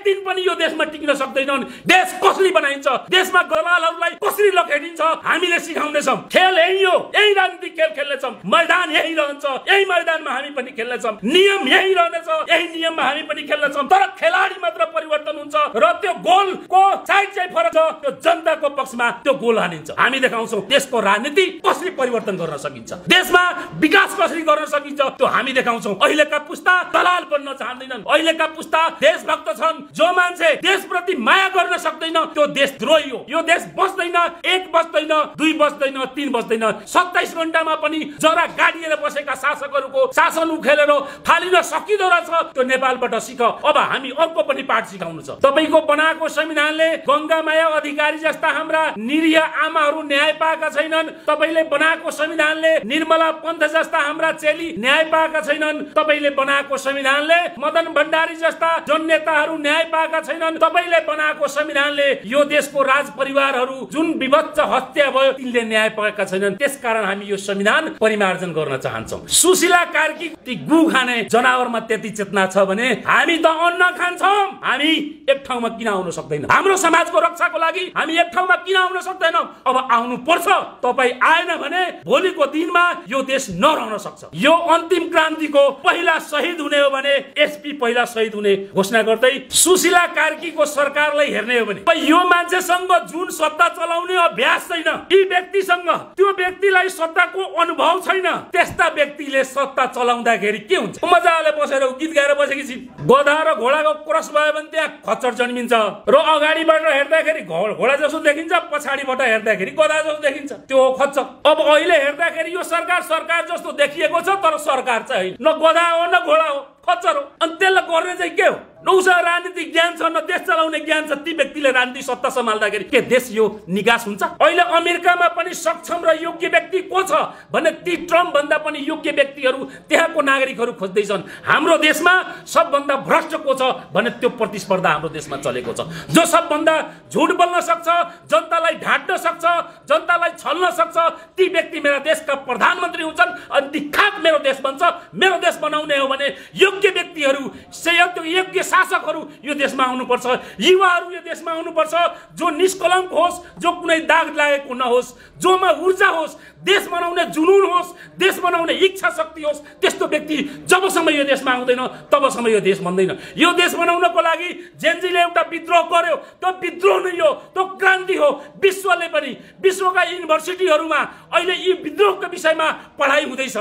दिन पनि यो देशमा टिक्न सक्दैनन्। देश कसरी बनाइन्छ, देशमा दलालहरूलाई कसरी लखेटिन्छ हामीले सिकाउँदैछौँ। खेल यही हो, यही राजनीतिक खेल खेल्नेछौँ। मैदान यही रहन्छ, यही मैदानमा हामी पनि खेल्नेछौँ। नियम यही रहनेछ, यही नियममा हामी पनि खेल्नेछौँ। तर खेलाडी मात्र परिवर्तन हुन्छ र त्यो गोलको साइड चाहिँ फरक छ। त्यो जनताको पक्षमा त्यो गोल हानिन्छ। हामी देखाउँछौँ देशको राजनीति कसरी परिवर्तन गर्न सकिन्छ, देशमा विकास कसरी गर्न सकिन्छ त्यो हामी देखाउँछौँ। अहिलेका पुस्ता दलाल बन्न चाहँदैनन्। अहिलेका पुस्ता देशभक्त छन्। जो मान्छे देशप्रति माया गर्न सक्दैन त्यो देशद्रोही हो। यो देश बस्दैन, एक बस्दैन, दुई बस्दैन, तीन बस्दैन। 27 घण्टामा पनि जरा गाडिएर बसेका शासकहरूको शासन उखेलेर फालिन सकिँदो रहेछ। त्यो नेपालबाट सिक। अब हामी अर्को पनि पाठ सिकाउनु छ। तपाईको बनाएको संविधानले गंगामाया अधिकारी जस्ता हाम्रा निरीह आमाहरू न्याय पाएका छैनन्। तपाईले बनाएको संविधानले निर्मला पन्थ जस्ता हाम्रा चेली न्याय पाएका छैनन्। तपाईले बनाएको संविधानले मदन भण्डारी जस्ता जन नेताहरू न्याय पाएका छैनन्। तपाईले बनाएको संविधानले यो देशको राज परिवारहरू जुन विभत्स हत्या भयो तिनले न्याय पाएका छैनन्। त्यसकारण हामी यो संविधान परिमार्जन गर्न चाहन्छौँ। सुशीला कार्की ती गु खाने जनावरमा त्यति चेतना छ भने हामी त अन्न खान्छौँ। हामी एक ठाउँमा किन आउन सक्दैनौँ? हाम्रो समाजको रक्षाको लागि हामी एक ठाउँमा किन आउन सक्दैनौँ? अब आउनु पर्छ। तपाई आएन भने भोलिको दिनमा यो देश नरहन सक्छ। यो अन्तिम क्रान्तिको पहिला शहीद हुने हो भने एसपी पहिला शहीद हुने घोषणा गर्दै सुशीला कार्कीको सरकारलाई हेर्ने हो भने यो मान्छेसँग जुन सत्ता चलाउने अभ्यास छैन, यी व्यक्तिसँग त्यो व्यक्तिलाई सत्ताको अनुभव छैन, त्यस्ता व्यक्तिले सत्ता चलाउँदाखेरि के हुन्छ? मजाले बसेर गीत गाएर बसेकी छिन्। गधा र घोडाको क्रस भयो भने त्यहाँ खच्चड जन्मिन्छ र अगाडिबाट हेर्दाखेरि घोडा जस्तो देखिन्छ, पछाडिबाट हेर्दाखेरि गधा जस्तो देखिन्छ। त्यो हो खच्चड। अब अहिले हेर्दाखेरि यो सरकार जस्तो देखिएको छ, तर सरकार चाहिँ न गधा हो न घोडा हो, खच्चड हो। अनि त्यसलाई गर्ने चाहिँ के हो? न उसँग राजनीतिक ज्ञान छ न देश चलाउने ज्ञान छ। ती व्यक्तिले राजनीतिक सत्ता सम्हाल्दाखेरि के देश यो निकास हुन्छ? अहिले अमेरिकामा पनि सक्षम र योग्य व्यक्ति को छ भने ती ट्रम्प भन्दा पनि योग्य व्यक्तिहरू त्यहाँको नागरिकहरू खोज्दैछन्। हाम्रो देशमा सबभन्दा भ्रष्ट को छ भने त्यो प्रतिस्पर्धा हाम्रो देशमा चलेको छ। जो सबभन्दा झुट बोल्न सक्छ, जनतालाई ढाट्न सक्छ, जनतालाई छल्न सक्छ, ती व्यक्ति मेरा देशका प्रधानमन्त्री हुन्छन्। अनि ती खाक मेरो देश बन्छ। मेरो देश बनाउने हो भने योग्य व्यक्तिहरू, योग्य शासकहरू यो देशमा आउनुपर्छ। युवाहरू यो देशमा आउनुपर्छ। जो निष्कलङ्क होस्, जो कुनै दाग लागेको नहोस्, जोमा ऊर्जा होस्, देश बनाउने जुनून होस्, देश बनाउने इच्छा शक्ति होस्, त्यस्तो व्यक्ति जबसम्म यो देशमा आउँदैन तबसम्म यो देश बन्दैन। यो देश बनाउनको लागि जेनजीले एउटा विद्रोह गर्यो। त्यो विद्रोह नै हो, त्यो क्रान्ति हो। विश्वले पनि, विश्वका युनिभर्सिटीहरूमा अहिले यी विद्रोहको विषयमा पढाइ हुँदैछ।